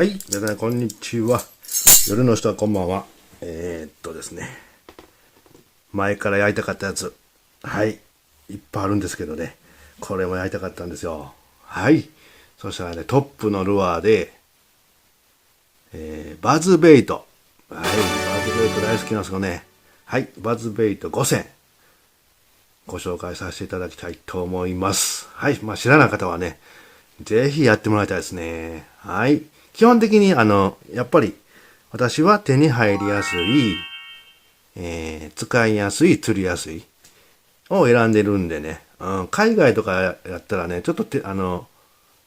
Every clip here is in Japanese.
はい。皆さん、こんにちは。夜の人はこんばんは。ですね。前からやりたかったやつ。はい。いっぱいあるんですけどね。これもやりたかったんですよ。はい。そしたらね、トップのルアーで、バズベイト。はい。バズベイト大好きなんですよね。はい。バズベイト5000。ご紹介させていただきたいと思います。はい。まあ、知らない方はね、ぜひやってもらいたいですね。はい。基本的に、やっぱり、私は手に入りやすい、使いやすい、釣りやすいを選んでるんでね。海外とかやったらね、ちょっと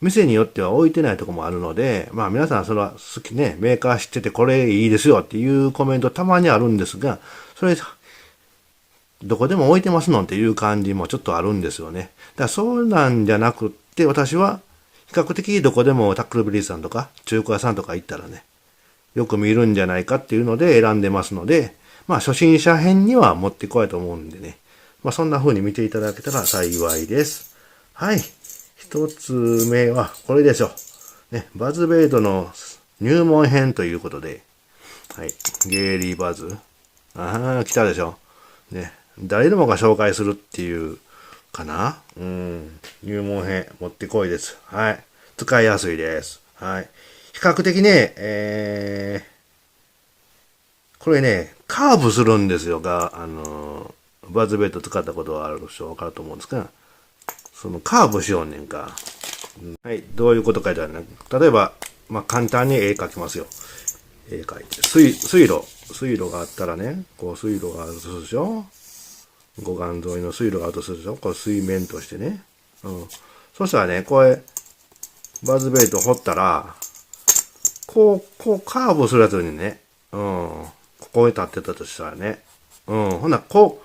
店によっては置いてないとこもあるので、まあ皆さんそれは好きね、メーカー知っててこれいいですよっていうコメントたまにあるんですが、それ、どこでも置いてますのっていう感じもちょっとあるんですよね。だからそうなんじゃなくって、私は比較的どこでもタックルブリーさんとか中古屋さんとか行ったらね、よく見るんじゃないかっていうので選んでますので、まあ初心者編には持ってこいと思うんでね。まあそんな風に見ていただけたら幸いです。はい。一つ目はこれでしょ。ね、バズベイトの入門編ということで、はい。ゲイリーバズ。ああ、来たでしょ。ね。誰でもが紹介するっていうかな。入門編持ってこいです。はい。使いやすいです。はい。比較的ね、これね、カーブするんですよが、バズベット使ったことがある人わかると思うんですが、そのカーブしようねんか。はい、どういうこと書いてあるね。例えば、まあ、簡単に絵描きますよ。絵描いて。水路があったらね、こう水路があるとするでしょ。護岸沿いの水路があるとするでしょ。これ水面としてね。そしたらね、これ、バズベイト掘ったら、こうカーブするやつにね、ここに立ってたとしたらね、ほんならこ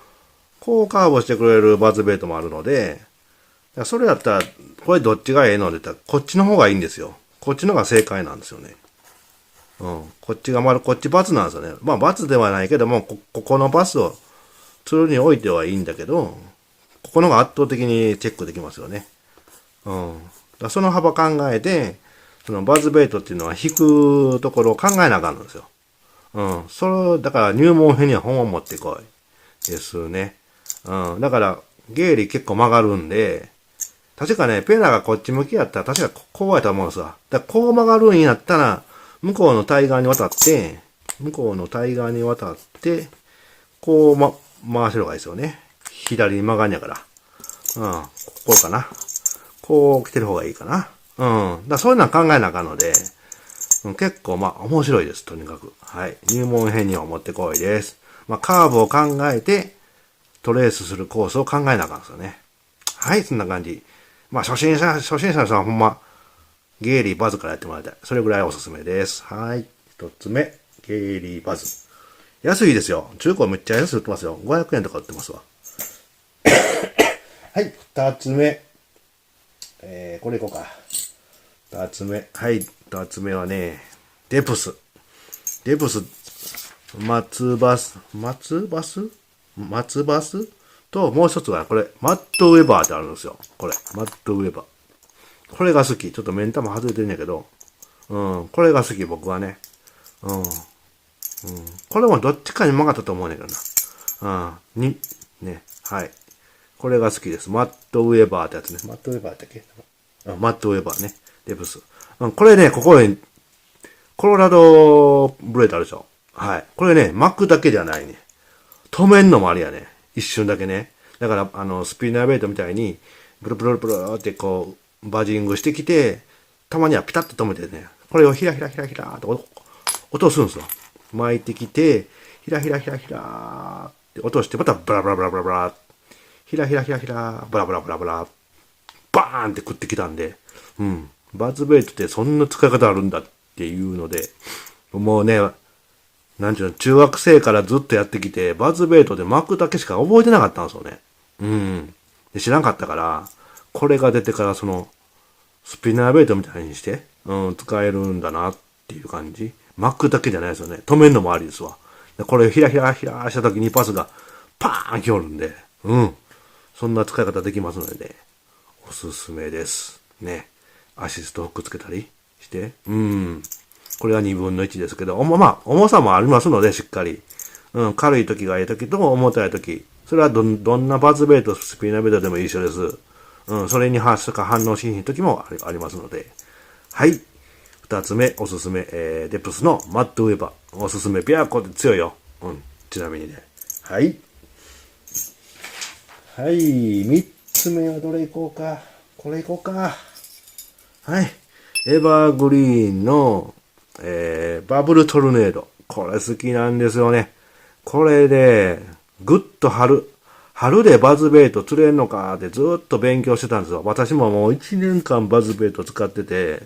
うカーブしてくれるバズベイトもあるので、それやったら、これどっちがええのって言ったら、こっちの方がいいんですよ。こっちのが正解なんですよね。こっちがこっちバツなんですよね。まあバツではないけども、ここのバスを釣るにおいてはいいんだけど、ここのが圧倒的にチェックできますよね。その幅考えて、そのバズベイトっていうのは引くところを考えなあかんのですよ。だから入門編には本を持ってこい。ですね。だから、ゲイリ結構曲がるんで、確かね、ペナがこっち向きやったら、確かこうやと思うんですわ。だからこう曲がるんやったら、向こうの対岸に渡って、こう、回せる方がいいですよね。左に曲がんやから。ここかな。こう来てる方がいいかな。そういうのは考えなあかんので、結構面白いです、とにかく。はい。入門編には持ってこいです。カーブを考えて、トレースするコースを考えなあかんですよね。はい、そんな感じ。初心者の人はほんま、ゲイリーバズからやってもらいたい。それぐらいおすすめです。はい。一つ目、ゲイリーバズ。安いですよ。中古めっちゃ安い売ってますよ。500円とか売ってますわ。はい、二つ目。これいこうか。二つ目。はい、二つ目はね、デプス。松バスと、もう一つはこれ、マットウェバーってあるんですよ。これ、マットウェバー。これが好き。ちょっと目ん玉外れてるんやけど、これが好き、僕はね。これもどっちかに曲がったと思うねんけどな。ね、はい。これが好きです。マットウェバーってやつね。マットウェバーだっけマットウェバーね。デブス。これね、ここに、コロラドブレードあるでしょ。はい。これね、巻くだけじゃないね。止めんのもありやね。一瞬だけね。だから、スピナーベイトみたいに、ブルブルブルってこう、バジングしてきて、たまにはピタッと止めてね、これをヒラヒラヒラヒラーと落とすんですよ。巻いてきて、ヒラヒラヒラヒラーって落として、またブラブラブラブラブラヒラヒラヒラヒラブラブラブラブラバーンって食ってきたんで、バズベイトってそんな使い方あるんだっていうので、もうね、なんちゅうの、中学生からずっとやってきて、バズベイトで巻くだけしか覚えてなかったんですよね。で知らんかったから、これが出てからその、スピナーベイトみたいにして、使えるんだなっていう感じ。巻くだけじゃないですよね。止めんのもありですわ。でこれヒラヒラヒラした時にパスがパーン来おるんで、そんな使い方できますのでね、おすすめです。ね。アシストフックつけたりして、これは2分の1ですけど、まあ、重さもありますので、しっかり。軽い時がいい時と重たい時。それはどんなバズベイト、スピナーベイトでも一緒です。それに反応しひん時もありますので。はい。二つ目、おすすめ、デプスのマットウェーバー。おすすめ、ビアコで強いよ。ちなみにね。はい。はい。三つ目はどれいこうか。これいこうか。はい。エバーグリーンの、バブルトルネード。これ好きなんですよね。これで、ぐっと春でバズベイト釣れんのかってずっと勉強してたんですよ。私ももう1年間バズベイト使ってて、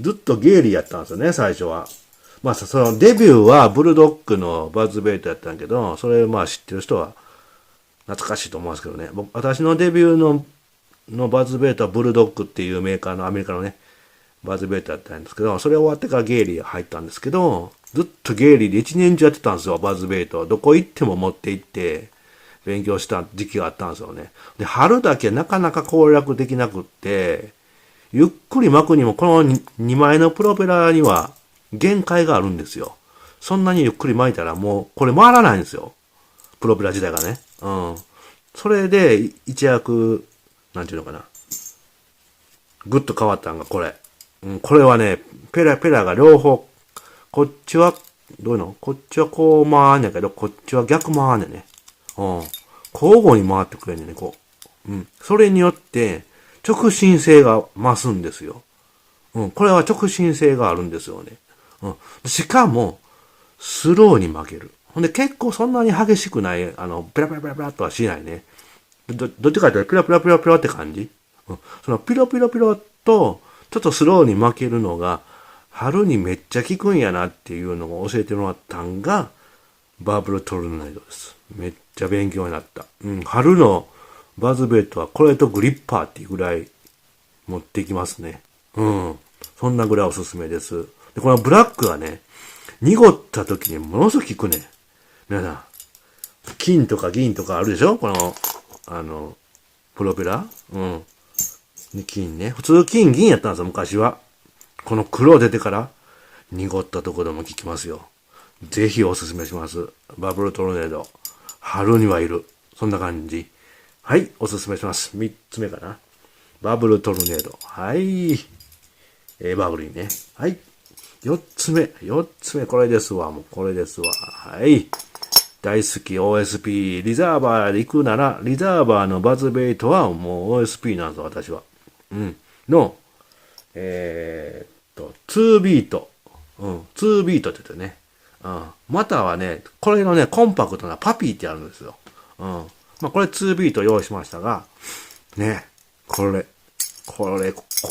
ずっとゲイリーやったんですよね、最初は。まあ、そのデビューはブルドッグのバズベイトやったんやけど、それまあ知ってる人は懐かしいと思うんですけどね。私のデビューのバズベイトはブルドッグっていうメーカーのアメリカのね、バズベイトやったんですけど、それ終わってからゲイリー入ったんですけど、ずっとゲイリーで1年中やってたんですよ、バズベイト。どこ行っても持って行って、勉強した時期があったんですよね。で、春だけなかなか攻略できなくって、ゆっくり巻くにもこの2枚のプロペラには限界があるんですよ。そんなにゆっくり巻いたらもうこれ回らないんですよ。プロペラ自体がね。それで一躍、なんていうのかな。ぐっと変わったのがこれ。これはね、ペラが両方、こっちは、どういうのこっちはこう回んねんけど、こっちは逆回んねんね。交互に回ってくれんねんね、こう。それによって、直進性が増すんですよ。これは直進性があるんですよね。しかも、スローに負ける。ほんで結構そんなに激しくない、ペラペラとはしないね。どっちかというと、ピラピラって感じ。そのピロピロと、ちょっとスローに負けるのが、春にめっちゃ効くんやなっていうのを教えてもらったんが、バブルトルネードです。めっちゃ勉強になった。春のバズベイトはこれとグリッパーっていうぐらい持ってきますね。そんなぐらいおすすめです。で、このブラックはね、濁った時にものすごく効くね。皆さん、金とか銀とかあるでしょこの、プロペラ金ね。普通金銀やったんですよ、昔は。この黒出てから濁ったところでも効きますよ。ぜひおすすめします。バブルトルネード。春にはいる。そんな感じ。はい、おすすめします。三つ目かな。バブルトルネード。はい。バブルにね。はい。四つ目、これですわ。もうこれですわ。はい。大好き OSP。リザーバーで行くなら、リザーバーのバズベイトはもう OSP なんですよ、私は。の、2ビート。2ビートって言ってね。またはね、これのね、コンパクトなパピーってあるんですよ。まあ、これ2ビート用意しましたが、ね、こ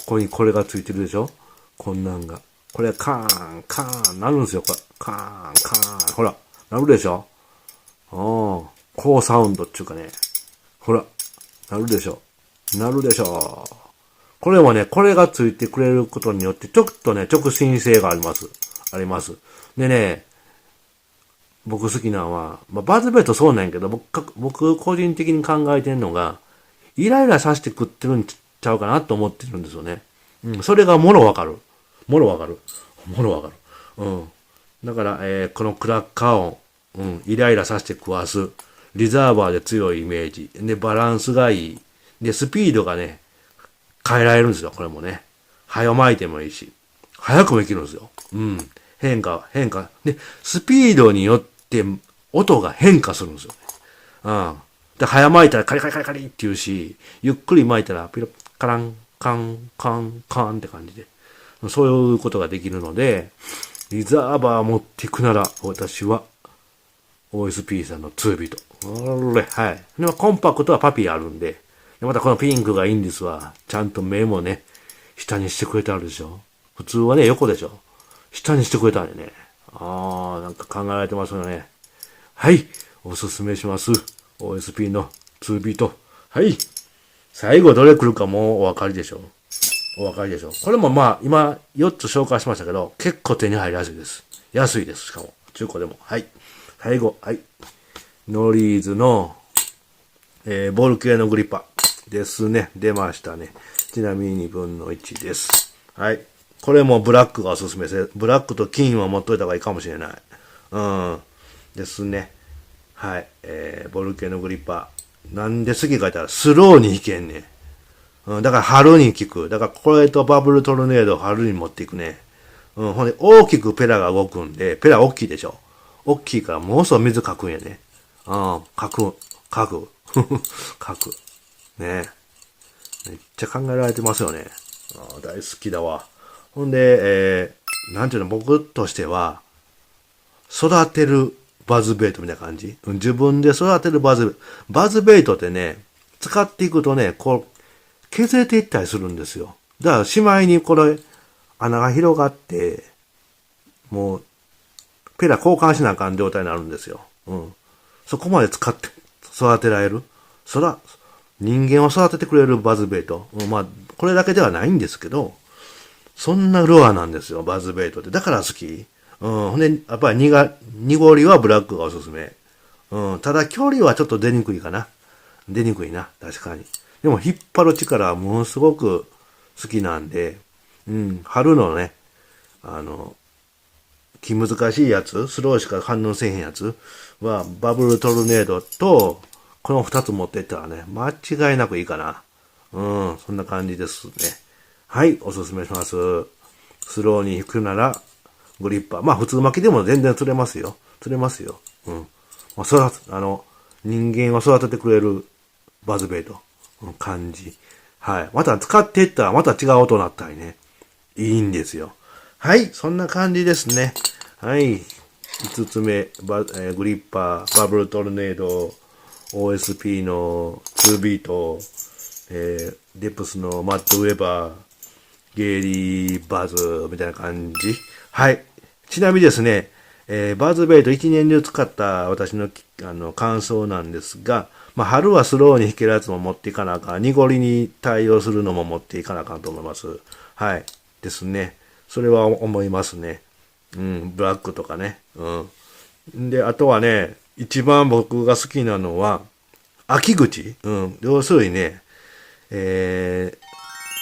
こにこれがついてるでしょこんなんが。これカーン、なるんですよ、これ。カーン、ほら、なるでしょ高サウンドっていうかね。ほら、なるでしょこれもね、これがついてくれることによって、ちょっとね、直進性があります。でね、僕好きなのは、まあ、バズベイトそうなんやけど、僕個人的に考えてんのが、イライラさせて食ってるんちゃうかなと思ってるんですよね。それがもろわかる。だから、このクラッカー音、イライラさせて食わす。リザーバーで強いイメージ。で、バランスがいい。で、スピードがね、変えられるんですよ、これもね。早巻いてもいいし。早くもいけるんですよ。変化。で、スピードによって音が変化するんですよね。で、早巻いたらカリって言うし、ゆっくり巻いたらピロカラン、カンって感じで。そういうことができるので、リザーバー持っていくなら、私は、OSP さんの2ビート。はい。で、コンパクトはパピーあるんで、またこのピンクがいいんですわ。ちゃんと目もね、下にしてくれてあるでしょ。普通はね、横でしょ。下にしてくれたんでね。なんか考えられてますよね。はい。おすすめします。OSP の2ビート。はい。最後どれ来るかもうお分かりでしょ。これもまあ、今4つ紹介しましたけど、結構手に入りやすいです。安いです。しかも。中古でも。はい。最後。はい。ノリーズの、ボール系のグリッパーですね。出ましたね。ちなみに2分の1です。はい。これもブラックがおすすめです。ブラックと金は持っといた方がいいかもしれない。うん。ですね。はい。ボルケーノグリッパー。なんで次書いたらスローに弾けんねん。うん。だから春に効く。だからこれとバブルトルネードを春に持っていくね。うん。ほんで大きくペラが動くんで、ペラ大きいでしょ。大きいからもうすぐ水かくんやね。うん。かく。かく。かく。ね。めっちゃ考えられてますよね。大好きだわ。ほんで、なんていうの、僕としては、育てるバズベイトみたいな感じ。自分で育てるバズベイトってね、使っていくとね、こう、削れていったりするんですよ。だから、しまいにこれ、穴が広がって、もう、ペラ交換しなあかん状態になるんですよ。うん。そこまで使って育てられる。人間を育ててくれるバズベイト。まあ、これだけではないんですけど、そんなルアーなんですよ、バズベイトって。だから好き。ほんで、やっぱり濁りはブラックがおすすめ。ただ距離はちょっと出にくいかな。出にくいな、確かに。でも引っ張る力はものすごく好きなんで、春のね、気難しいやつ、スローしか反応せえへんやつは、バブルトルネードと、この二つ持っていったらね、間違いなくいいかな。そんな感じですね。はい、おすすめします。スローに引くなら、グリッパー。まあ普通巻きでも全然釣れますよ。釣れますよ。まあ、人間を育ててくれるバズベイト。感じ。はい。また使っていったらまた違う音になったりね。いいんですよ。はい。そんな感じですね。はい。5つ目、グリッパー、バブルトルネード、OSP の2ビート、デプスのマットウェバー、ゲイリーバズみたいな感じ。はい。ちなみにですね、バズベイト1年中使った私の感想なんですが、まあ、春はスローに弾けるやつも持っていかなあかん。濁りに対応するのも持っていかなあかんと思います。はい。ですね。それは思いますね。ブラックとかね。で、あとはね、一番僕が好きなのは、秋口。要するにね、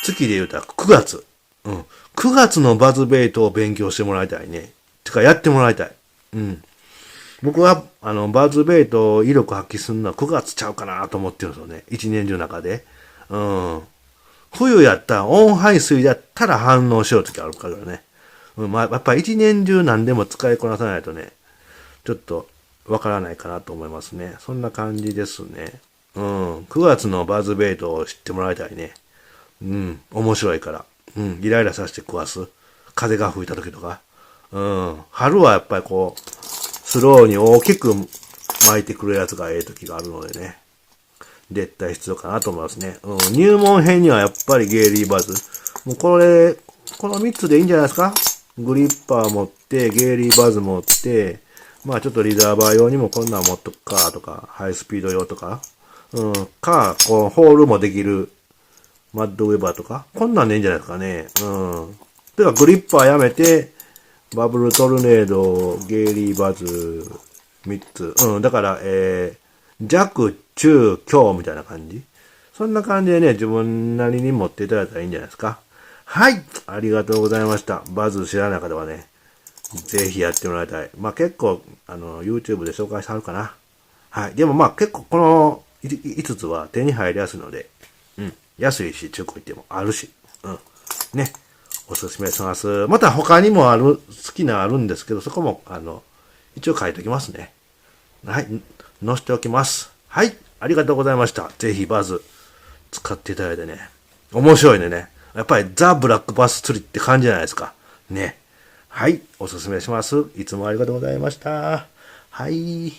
月で言うたら9月。9月のバズベイトを勉強してもらいたいね。てか、やってもらいたい。僕は、バズベイトを威力発揮するのは9月ちゃうかなと思ってるんですよね。一年中の中で。冬やったら、温排水だったら反応しようときあるからね。まあ、やっぱり一年中何でも使いこなさないとね、ちょっとわからないかなと思いますね。そんな感じですね。9月のバズベイトを知ってもらいたいね。面白いから。イライラさせて食わす。風が吹いた時とか。春はやっぱりこう、スローに大きく巻いてくれるやつがええ時があるのでね。絶対必要かなと思いますね。入門編にはやっぱりゲイリーバズ。もうこの3つでいいんじゃないですか？グリッパー持って、ゲイリーバズ持って、まあちょっとリザーバー用にもこんなん持っとくかとか、ハイスピード用とか、こう、ホールもできるマッドウェバーとか、こんなんでいいんじゃないですかね。だからグリッパーやめて、バブルトルネード、ゲイリーバズ、3つ。だから、弱、中、強みたいな感じ。そんな感じでね、自分なりに持っていただいたらいいんじゃないですか。はい。ありがとうございました。バズ知らない方はね、ぜひやってもらいたい。まあ結構、YouTube で紹介してあるかな。はい。でもまあ結構この5つは手に入りやすいので、安いし、中古行ってもあるし、ね。おすすめします。また他にも好きなあるんですけど、そこも、一応書いておきますね。はい。載せておきます。はい。ありがとうございました。ぜひバズ使っていただいてね。面白いね。やっぱりザ・ブラックバス釣りって感じじゃないですか。ね。はい。おすすめします。いつもありがとうございました。はい。